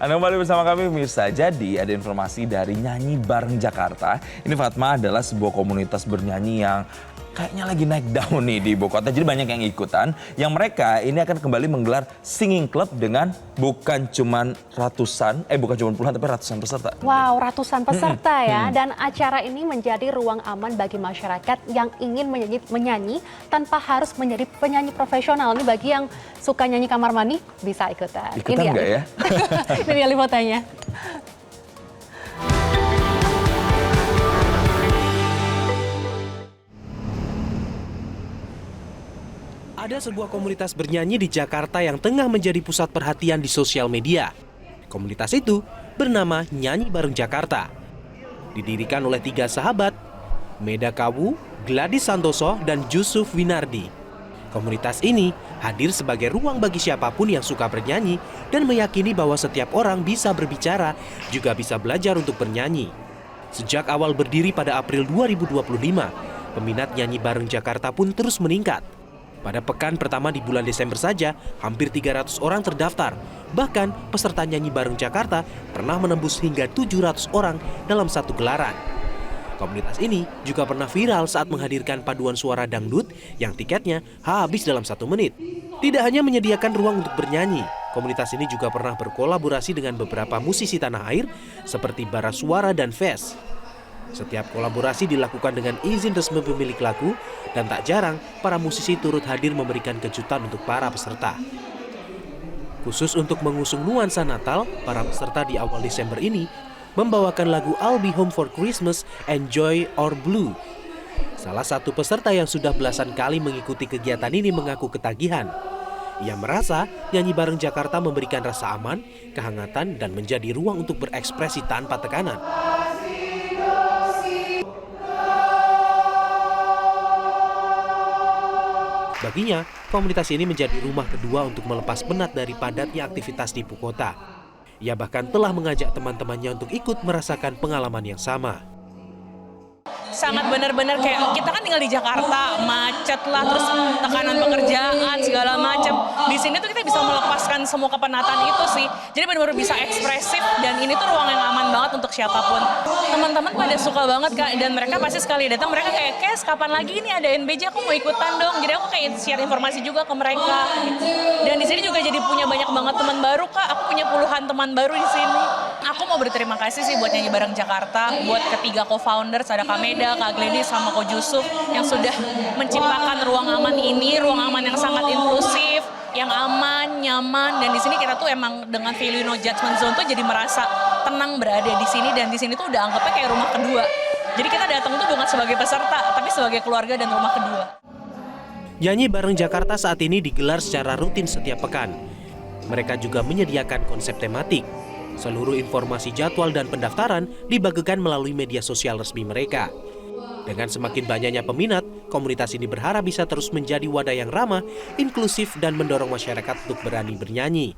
Anda kembali bersama kami pemirsa. Jadi ada informasi dari Nyanyi Bareng Jakarta. Ini Fatma adalah sebuah komunitas bernyanyi yang kayaknya lagi naik daun nih di ibu kota. Jadi banyak yang ikutan. Yang mereka ini akan kembali menggelar singing club dengan bukan cuman puluhan tapi ratusan peserta. Wow, ratusan peserta ya. Dan acara ini menjadi ruang aman bagi masyarakat yang ingin menyanyi tanpa harus menjadi penyanyi profesional. Ini bagi yang suka nyanyi kamar mandi bisa ikutan. Ikutan nggak ya? Ini dia liputannya. Ada sebuah komunitas bernyanyi di Jakarta yang tengah menjadi pusat perhatian di sosial media. Komunitas itu bernama Nyanyi Bareng Jakarta. Didirikan oleh 3 sahabat, Meda Kawu, Gladys Santoso, dan Yusuf Winardi. Komunitas ini hadir sebagai ruang bagi siapapun yang suka bernyanyi dan meyakini bahwa setiap orang bisa berbicara, juga bisa belajar untuk bernyanyi. Sejak awal berdiri pada April 2025, peminat Nyanyi Bareng Jakarta pun terus meningkat. Pada pekan pertama di bulan Desember saja, hampir 300 orang terdaftar. Bahkan peserta Nyanyi Bareng Jakarta pernah menembus hingga 700 orang dalam satu gelaran. Komunitas ini juga pernah viral saat menghadirkan paduan suara dangdut yang tiketnya habis dalam 1 menit. Tidak hanya menyediakan ruang untuk bernyanyi, komunitas ini juga pernah berkolaborasi dengan beberapa musisi tanah air seperti Bara Suara dan Fest. Setiap kolaborasi dilakukan dengan izin resmi pemilik lagu dan tak jarang para musisi turut hadir memberikan kejutan untuk para peserta. Khusus untuk mengusung nuansa Natal, para peserta di awal Desember ini membawakan lagu I'll Be Home for Christmas, Enjoy or Blue. Salah satu peserta yang sudah belasan kali mengikuti kegiatan ini mengaku ketagihan. Ia merasa Nyanyi Bareng Jakarta memberikan rasa aman, kehangatan, dan menjadi ruang untuk berekspresi tanpa tekanan. Baginya, komunitas ini menjadi rumah kedua untuk melepas penat dari padatnya aktivitas di ibu kota. Ia bahkan telah mengajak teman-temannya untuk ikut merasakan pengalaman yang sama. Sangat benar-benar kayak kita kan tinggal di Jakarta, macet lah, terus tekanan pekerjaan segala macam. Di sini tuh kita bisa melepaskan semua kepenatan itu sih. Jadi benar-benar bisa ekspresif dan ini tuh ruang yang aman banget untuk siapapun. Teman-teman pada suka banget Kak, dan mereka pasti sekali datang mereka kayak, "Kes, kapan lagi ini ada NBJ, aku mau ikutan dong." Jadi aku kayak share informasi juga ke mereka. Dan di sini juga jadi punya banyak banget teman baru Kak. Aku punya puluhan teman baru di sini. Aku mau berterima kasih sih buat Nyanyi Bareng Jakarta, buat ketiga co-founders, ada Kak Meda, Kak Gladys, sama Ko Yusuf yang sudah menciptakan ruang aman ini, ruang aman yang sangat inklusif, yang aman, nyaman, dan di sini kita tuh emang dengan value no judgment zone tuh jadi merasa tenang berada di sini, dan di sini tuh udah anggapnya kayak rumah kedua. Jadi kita datang tuh bukan sebagai peserta, tapi sebagai keluarga dan rumah kedua. Nyanyi Bareng Jakarta saat ini digelar secara rutin setiap pekan. Mereka juga menyediakan konsep tematik. Seluruh informasi jadwal dan pendaftaran dibagikan melalui media sosial resmi mereka. Dengan semakin banyaknya peminat, komunitas ini berharap bisa terus menjadi wadah yang ramah, inklusif, dan mendorong masyarakat untuk berani bernyanyi.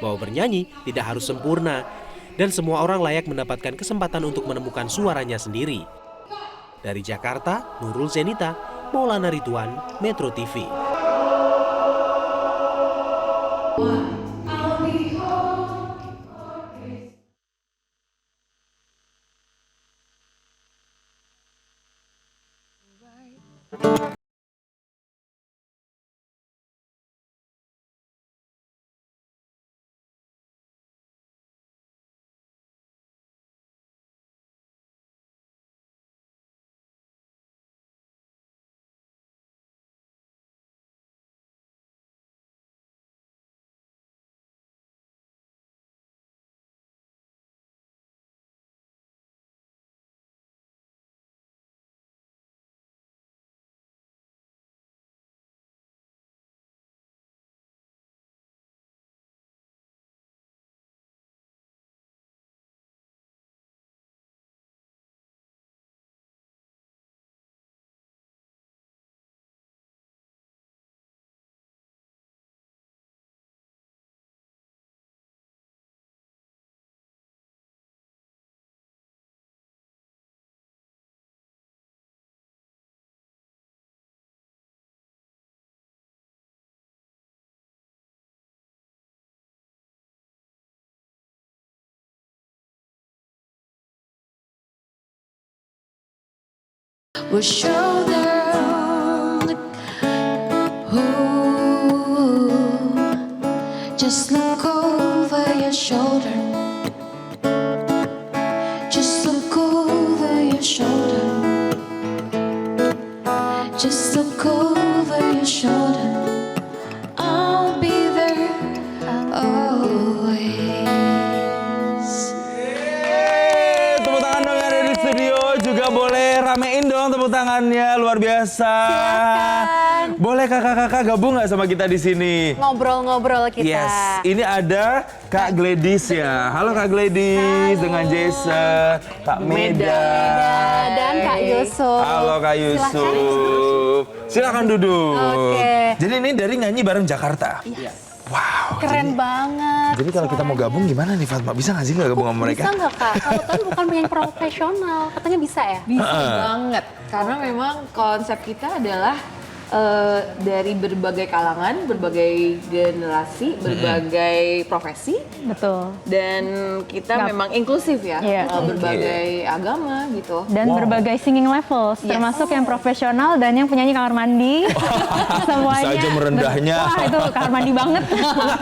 Bahwa bernyanyi tidak harus sempurna, dan semua orang layak mendapatkan kesempatan untuk menemukan suaranya sendiri. Dari Jakarta, Nurul Zenita, Maulana Ridwan, Metro TV. will show their own. Ooh, just look over your shoulder. Just look over your shoulder. Just look over your shoulder. I'll be there always. Tepuk tangan dong yang ada di studio. Juga boleh ramein dong tepuk tangannya, luar biasa. Silakan. Boleh kakak-kakak gabung nggak sama kita di sini? Ngobrol-ngobrol kita. Yes, ini ada Kak Gladys ya. Halo Kak Gladys, dengan Jason, Kak Meda. Dan Kak Yusuf. Halo Kak Yusuf. Silakan duduk. Oke. Jadi ini dari Nyanyi Bareng Jakarta. Wow. Keren banget. Jadi kalau kita mau gabung gimana nih Fatma? Bisa nggak sih nggak gabung sama mereka? Bisa nggak Kak? Kalau kan bukan penyanyi profesional, katanya bisa ya? Bisa banget, karena memang konsep kita adalah dari berbagai kalangan, berbagai generasi, berbagai profesi, Betul. dan kita memang inklusif ya, Iya. berbagai agama gitu. Dan Wow. berbagai singing levels, termasuk yang profesional dan yang penyanyi kamar mandi. Semuanya. Bisa aja merendahnya. Wah, itu kamar mandi banget.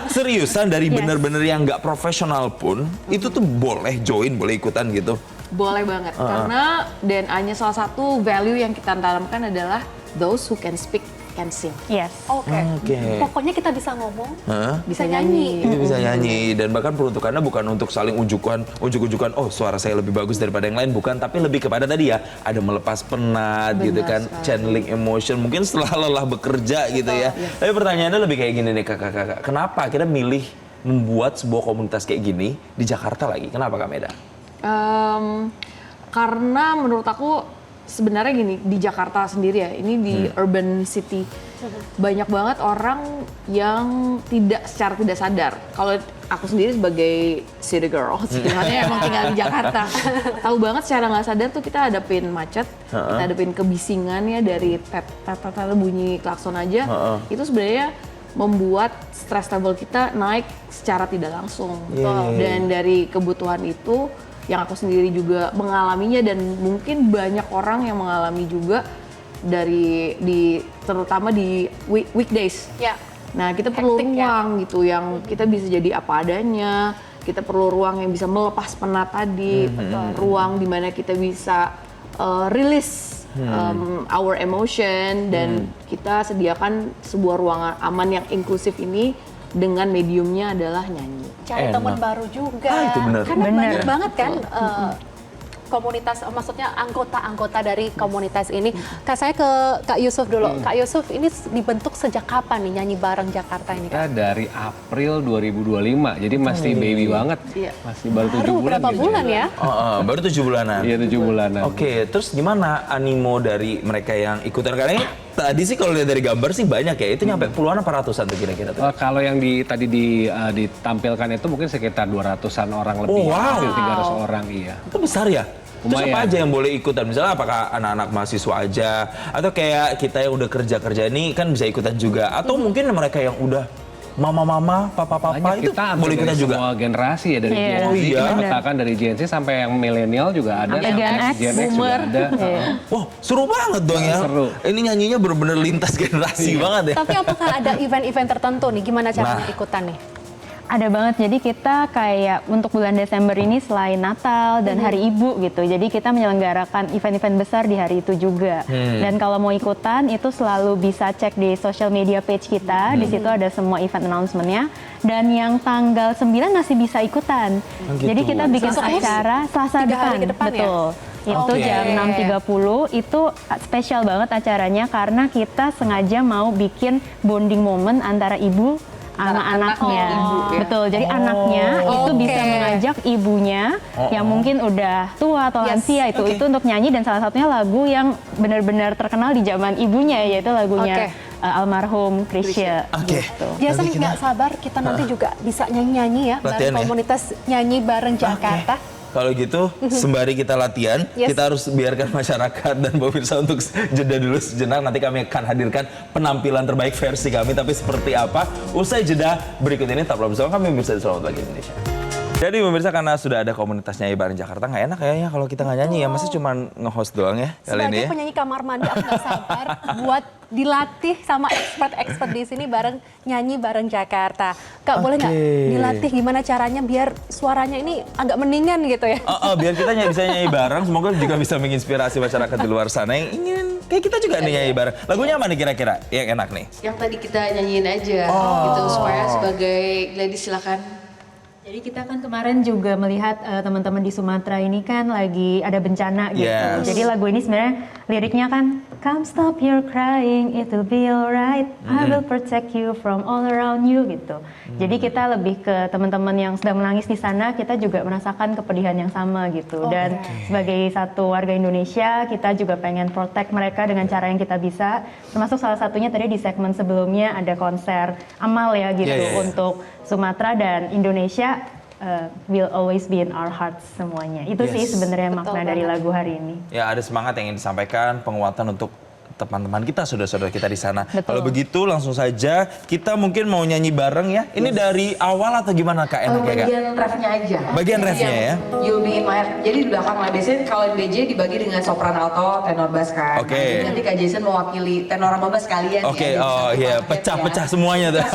Seriusan dari Yes. bener-bener yang nggak profesional pun itu tuh boleh join, boleh ikutan gitu. Boleh banget, karena DNA-nya salah satu value yang kita tanamkan adalah those who can speak can sing. Yes. Oke. Oke. Pokoknya kita bisa ngomong, Hah? bisa nyanyi. Ini bisa nyanyi dan bahkan peruntukannya bukan untuk saling ujuk-ujukan, oh suara saya lebih bagus daripada yang lain, bukan, tapi lebih kepada tadi ya, ada melepas penat gitu kan, channeling emotion, mungkin setelah lelah bekerja gitu ya. Tapi pertanyaannya lebih kayak gini nih kakak-kakak, kenapa akhirnya milih membuat sebuah komunitas kayak gini di Jakarta lagi? Kenapa Kak Meda? Karena menurut aku sebenarnya gini, di Jakarta sendiri ya, ini di urban city, banyak banget orang yang secara tidak sadar. Kalau aku sendiri sebagai city girl, sebenarnya emang tinggal di Jakarta, tahu banget secara nggak sadar tuh kita hadapin macet, kita hadapin kebisingan ya dari bunyi klakson aja, itu sebenarnya membuat stress level kita naik secara tidak langsung. Dan dari kebutuhan itu, yang aku sendiri juga mengalaminya dan mungkin banyak orang yang mengalami juga terutama di weekdays. Ya. Nah, kita perlu Hektik ya. ruang gitu yang kita bisa jadi apa adanya. Kita perlu ruang yang bisa melepas penat tadi, ruang di mana kita bisa release our emotion, dan kita sediakan sebuah ruangan aman yang inklusif ini dengan mediumnya adalah nyanyi. Cari Enak. teman baru juga. Itu benar. Karena Benar. banyak banget kan komunitas, maksudnya anggota-anggota dari komunitas ini. Kak, saya ke Kak Yusuf dulu. Kak Yusuf, ini dibentuk sejak kapan nih Nyanyi Bareng Jakarta ini? Kita dari April 2025, jadi masih baby banget. Iya. Masih baru 7 Baru bulan. berapa gitu bulan ya? Baru 7 bulanan. Iya, 7 bulanan. Oke, terus gimana animo dari mereka yang ikutan? Karena ini tadi sih kalau lihat dari gambar sih banyak ya, itu nyampe puluhan apa ratusan tuh kira-kira tuh? Kalau yang tadi ditampilkan itu mungkin sekitar 200-an orang lebih. Oh, wow. Hampir 300 orang, iya. Itu besar ya? Terus apa Lumayan. aja yang boleh ikutan? Misalnya apakah anak-anak mahasiswa aja? Atau kayak kita yang udah kerja-kerja ini kan bisa ikutan juga? Atau mungkin mereka yang udah mama-mama, papa-papa Banyak, itu kita boleh hampir ikutan dari juga? semua generasi ya, dari Iya. Gen Z, Oh, iya. kita petakan dari Gen Z sampai yang milenial juga ada, Sampai Gen X, Gen X juga Boomer. ada. Wah, seru banget dong ya. Seru. Ini nyanyinya bener-bener lintas generasi banget ya. Tapi apakah ada event-event tertentu nih? Gimana caranya Nah. ikutan nih? Ada banget, jadi kita kayak untuk bulan Desember ini selain Natal dan Hari Ibu gitu, jadi kita menyelenggarakan event-event besar di hari itu juga. Dan kalau mau ikutan itu selalu bisa cek di social media page kita, di situ ada semua event announcement-nya. Dan yang tanggal 9 masih bisa ikutan. gitu. Jadi kita bikin Selasa acara Selasa 3 hari depan, ke depan ya? betul. Itu Oke. jam 6.30, itu spesial banget acaranya karena kita sengaja mau bikin bonding moment antara ibu sama anaknya. ibu ya. Betul, jadi anaknya itu Oke. bisa mengajak ibunya yang mungkin udah tua atau Yes, lansia itu untuk nyanyi, dan salah satunya lagu yang benar-benar terkenal di zaman ibunya, yaitu lagunya Oke. Almarhum Chrisye. Oke. Gitu. Jason nggak sabar kita nanti juga bisa nyanyi-nyanyi ya, Latihan bareng ya? komunitas Nyanyi Bareng Jakarta. Kalau gitu, sembari kita latihan, Yes. kita harus biarkan masyarakat dan pemirsa untuk jeda dulu sejenak. Nanti kami akan hadirkan penampilan terbaik versi kami. Tapi seperti apa? Usai jeda berikut ini, tetaplah bersama kami, pemirsa di Selamat Pagi Indonesia. Jadi pemirsa, karena sudah ada komunitas nyanyi bareng Jakarta, nggak enak kayaknya kalau kita nggak nyanyi ya. Masa cuma nge-host doang ya kali ini Sebagai ya. penyanyi kamar mandi, aku nggak sabar buat dilatih sama expert-expert di sini bareng nyanyi bareng Jakarta. Kak, boleh nggak dilatih gimana caranya biar suaranya ini agak mendingan gitu ya? Biar kita bisa nyanyi bareng, semoga juga bisa menginspirasi masyarakat di luar sana yang ingin kayak kita juga nih nyanyi bareng. Lagunya apa nih kira-kira yang enak nih? Yang tadi kita nyanyiin aja gitu supaya sebagai ladies silakan. Jadi kita kan kemarin juga melihat teman-teman di Sumatera ini kan lagi ada bencana gitu. Yes. Jadi lagu ini sebenarnya liriknya kan, come stop your crying, it will be alright. I will protect you from all around you gitu. Jadi kita lebih ke teman-teman yang sedang menangis di sana, kita juga merasakan kepedihan yang sama gitu. Dan sebagai satu warga Indonesia, kita juga pengen protect mereka dengan cara yang kita bisa. Termasuk salah satunya tadi di segmen sebelumnya ada konser amal ya gitu untuk Sumatera dan Indonesia. Will always be in our hearts semuanya. Itu sih sebenarnya makna dari lagu hari ini. Ya, ada semangat yang ingin disampaikan, penguatan untuk teman-teman kita, saudara-saudara kita di sana. Kalau begitu langsung saja kita mungkin mau nyanyi bareng ya. Ini dari awal atau gimana Kak? Enak ya Kak? Bagian refnya aja. Bagian refnya ya? You'll be in my heart. Jadi di belakang lah, biasanya kalau di BJ dibagi dengan sopran alto, tenor bass kan. Oke. Nanti Kak Jason mewakili tenor sama bass kalian Oke, ya. oh iya, pecah-pecah semuanya tuh.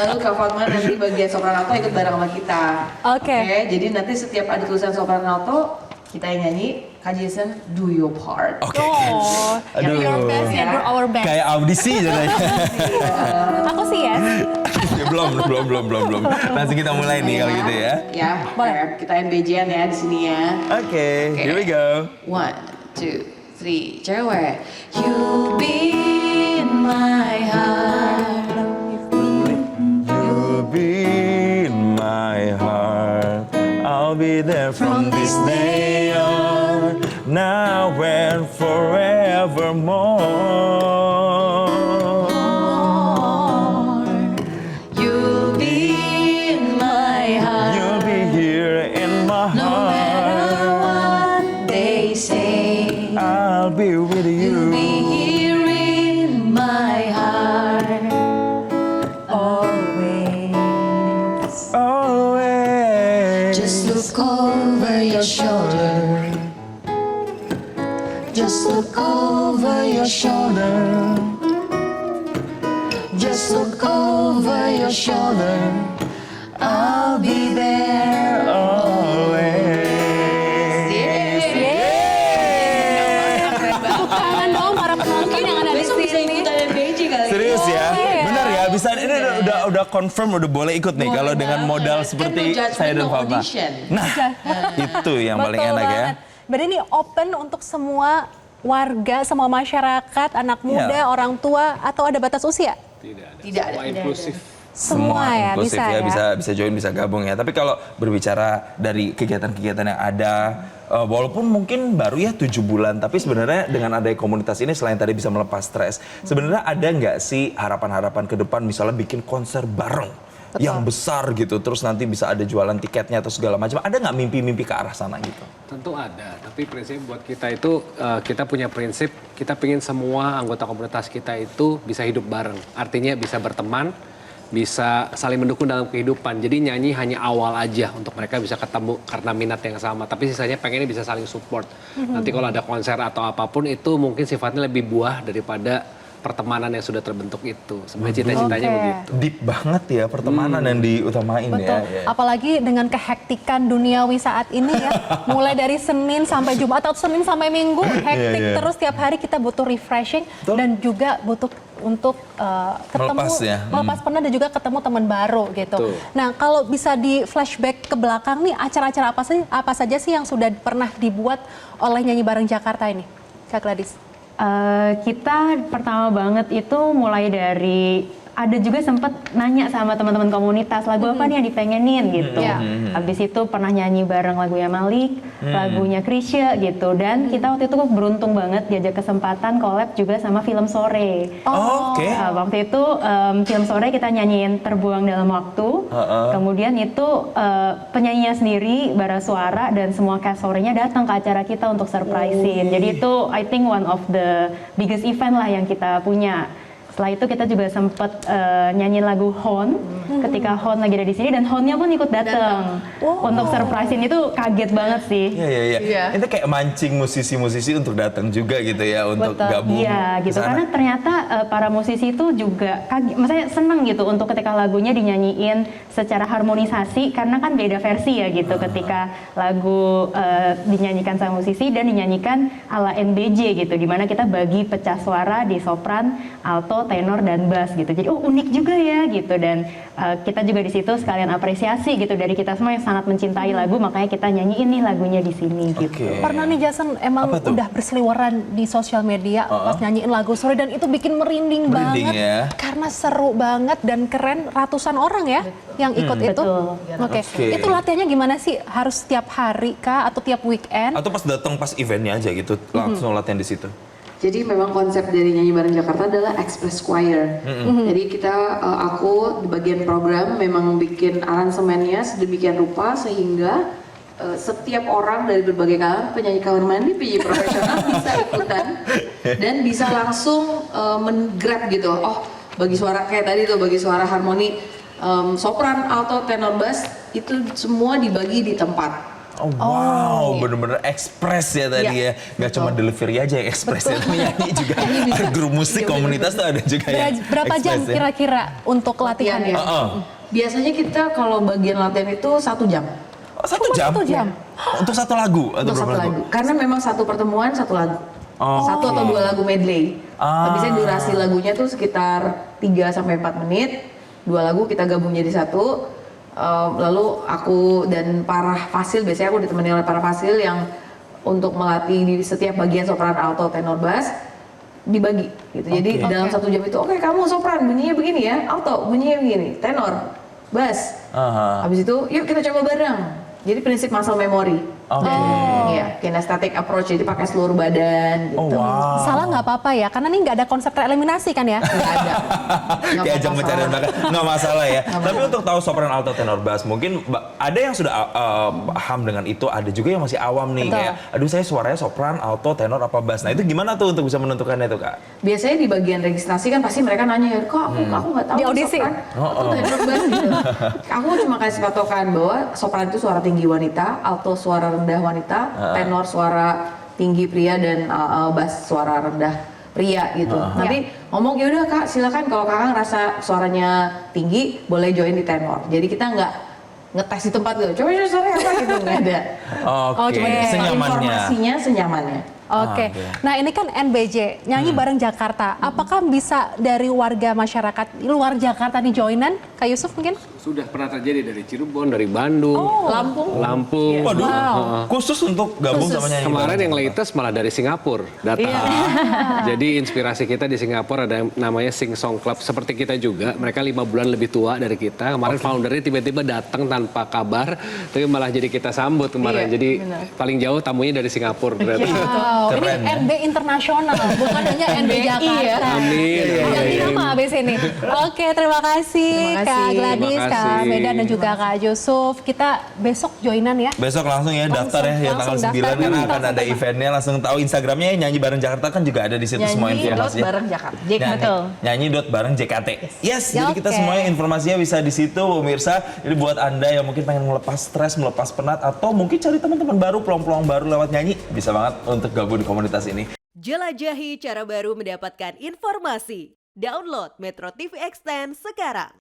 Lalu Kak Fatma nanti bagian sopran alto ikut bareng sama kita. Oke. Jadi nanti setiap ada tulisan sopran alto, kita yang nyanyi, Kak Jason do your part. Oke. Do your best and do our best. Kayak audisi jadinya. Aku sih ya. belum. Langsung kita mulai nih kalau gitu ya. Ya, boleh. Kita NBJ-an ya di sini ya. Oke, here we go. 1, 2, 3, cewek. You be in my heart. You'll be in my heart. I'll be there from this day on, now and forevermore. You'll be in my heart. You'll be here in my No matter heart. what they say. I'll be with You'll you. be here in my heart. Always. Always. Just look over your shoulder. Just look over your shoulder. Just look over your shoulder. I'll be there always. Tepuk tangan dong para penonton yang ada di Besok bisa sini. ikutan NBJ kali. Serius ya? Iya. Benar ya? Bisa ini udah confirm udah boleh ikut nih kalau dengan modal seperti no judgment, saya dan no Papa. audition. Nah, itu yang paling Betul enak ya. banget. Berarti ini open untuk semua warga, semua masyarakat, anak muda, orang tua, atau ada batas usia? Tidak ada. Semua inklusif. Semua ya, inklusif bisa ya. bisa join, bisa gabung ya. Tapi kalau berbicara dari kegiatan-kegiatan yang ada, walaupun mungkin baru ya 7 bulan, tapi sebenarnya dengan adanya komunitas ini selain tadi bisa melepas stres, sebenarnya ada nggak sih harapan-harapan ke depan misalnya bikin konser bareng yang besar gitu, terus nanti bisa ada jualan tiketnya atau segala macam. Ada nggak mimpi-mimpi ke arah sana gitu? Tentu ada, tapi prinsip buat kita itu, kita punya prinsip, kita pengen semua anggota komunitas kita itu bisa hidup bareng. Artinya bisa berteman, bisa saling mendukung dalam kehidupan. Jadi nyanyi hanya awal aja untuk mereka bisa ketemu karena minat yang sama. Tapi sisanya pengennya bisa saling support. Nanti kalau ada konser atau apapun itu mungkin sifatnya lebih buah daripada pertemanan yang sudah terbentuk itu. Sebenarnya cita-citanya begitu. Deep banget ya pertemanan yang diutamain Betul. ya. Apalagi dengan kehektikan duniawi saat ini ya. Mulai dari Senin sampai Jumat atau Senin sampai Minggu hektik terus tiap hari kita butuh refreshing dan juga butuh untuk ketemu melepas penat dan juga ketemu teman baru gitu. Nah, kalau bisa di flashback ke belakang nih acara-acara apa saja sih yang sudah pernah dibuat oleh Nyanyi Bareng Jakarta ini? Kak Gladys. Kita pertama banget itu mulai dari ada juga sempat nanya sama teman-teman komunitas lagu apa nih yang dipengenin gitu. Habis itu pernah nyanyi bareng lagunya Malik, lagunya Krisya gitu. Dan kita waktu itu beruntung banget diajak kesempatan collab juga sama Film Sore. Waktu itu Film Sore kita nyanyiin Terbuang Dalam Waktu. Kemudian itu penyanyinya sendiri Bara Suara dan semua cast sorenya datang ke acara kita untuk surprisein. Jadi itu I think one of the biggest event lah yang kita punya. Setelah itu kita juga sempat nyanyiin lagu Hon ketika Hon lagi ada di sini dan Honnya pun ikut datang. Untuk surprisein itu kaget banget sih. Iya. Itu kayak mancing musisi-musisi untuk datang juga gitu ya, untuk gabung. Iya gitu, kesana. karena ternyata para musisi itu juga kaget, maksudnya seneng gitu untuk ketika lagunya dinyanyiin secara harmonisasi, karena kan beda versi ya gitu ketika lagu dinyanyikan sama musisi dan dinyanyikan ala NBJ gitu, dimana kita bagi pecah suara di sopran, alto, tenor, dan bass gitu. Jadi unik juga ya gitu, dan kita juga di situ sekalian apresiasi gitu dari kita semua yang sangat mencintai lagu, makanya kita nyanyiin nih lagunya di sini gitu. Pernah nih Jason emang udah berseliweran di sosial media pas nyanyiin lagu Sorry dan itu bikin merinding banget ya. karena seru banget dan keren, ratusan orang ya yang ikut itu. Oke. Itu latihannya gimana sih? Harus setiap hari kah atau tiap weekend? Atau pas datang pas eventnya aja gitu, langsung latihan di situ. Jadi memang konsep dari Nyanyi Bareng Jakarta adalah Express Choir. Jadi kita, aku di bagian program memang bikin aransemennya sedemikian rupa sehingga setiap orang dari berbagai kalangan, penyanyi kamar mandi, penyanyi profesional bisa ikutan dan bisa langsung menggrab gitu. Oh, bagi suara kayak tadi tuh, bagi suara harmoni sopran, alto, tenor, bass itu semua dibagi di tempat. Oh, wow, bener-bener ekspres ya tadi ya. Gak cuma delivery aja yang ekspres ya, tapi nyanyi juga. Grup musik komunitas tuh ada juga ya. Berapa jam kira-kira untuk latihannya? Biasanya kita kalau bagian latihan itu 1 jam. Oh, 1 jam? 1 jam? Untuk satu lagu? Atau Untuk berapa satu lagu. Karena memang satu pertemuan satu lagu. Satu atau 2 lagu medley. Biasanya durasi lagunya tuh sekitar 3-4 menit. 2 lagu kita gabung jadi satu. Lalu aku dan para fasil, biasanya aku ditemani oleh para fasil yang untuk melatih di setiap bagian sopran, alto, tenor, bass dibagi gitu. Jadi dalam 1 jam itu, oke, kamu sopran bunyinya begini ya, alto bunyinya begini, tenor, bass. Habis itu yuk kita coba bareng. Jadi prinsip muscle memory. Iya, kinesthetic approach, jadi pakai seluruh badan gitu. Salah nggak apa-apa ya, karena ini nggak ada konsep tereliminasi kan ya? Nggak ada. Kayak ajang pencarian bakat, nggak masalah ya. Tapi untuk tahu sopran, alto, tenor, bass, mungkin ada yang sudah paham dengan itu, ada juga yang masih awam nih. Kayak, aduh saya suaranya sopran, alto, tenor, apa bass. Nah itu gimana tuh untuk bisa menentukannya tuh Kak? Biasanya di bagian registrasi kan pasti mereka nanya, kok aku nggak tahu Di audisi? sopran atau tenor, bass gitu. Aku cuma kasih patokan bahwa sopran itu suara tinggi wanita, alto suara rendah wanita, tenor suara tinggi pria, dan bass suara rendah pria gitu. Nanti ngomong, ya udah Kak silakan, kalau Kakak ngerasa suaranya tinggi boleh join di tenor. Jadi kita nggak ngetes di tempat gitu, coba suaranya apa gitu, nggak ada. Oke, senyamannya. Informasinya senyamannya. Oke. Nah ini kan NBJ, Nyanyi Bareng Jakarta. Apakah bisa dari warga masyarakat luar Jakarta nih joinan? Kak Yusuf mungkin? Sudah pernah terjadi dari Cirebon, dari Bandung, Lampung. Waduh, khusus untuk gabung sama Nyanyi Kemarin Bareng yang latest malah dari Singapura datang. Jadi inspirasi kita di Singapura ada yang namanya Sing Song Club, seperti kita juga. Mereka 5 bulan lebih tua dari kita. Kemarin foundernya tiba-tiba datang tanpa kabar, tapi malah jadi kita sambut kemarin. Jadi paling jauh tamunya dari Singapura ternyata. Keren, ini NB internasional, bukan hanya NB Jakarta. Amin. Ganti nama abis ini. Oke, terima kasih Kak Gladys, Kak Medan, dan juga Kak Yusuf. Kita besok joinan ya. Besok langsung ya daftar ya, tanggal 9 karena akan ada eventnya, langsung tahu Instagramnya Nyanyi Bareng Jakarta kan juga ada di situ semua informasinya. Bareng Jakarta. Nyanyi.bareng JKT. Yes, jadi kita semuanya informasinya bisa di situ pemirsa. Jadi buat Anda yang mungkin pengen melepas stres, melepas penat, atau mungkin cari teman-teman baru, peluang-peluang baru lewat nyanyi, bisa banget untuk gabung di komunitas ini. Jelajahi cara baru mendapatkan informasi. Download Metro TV Extend sekarang.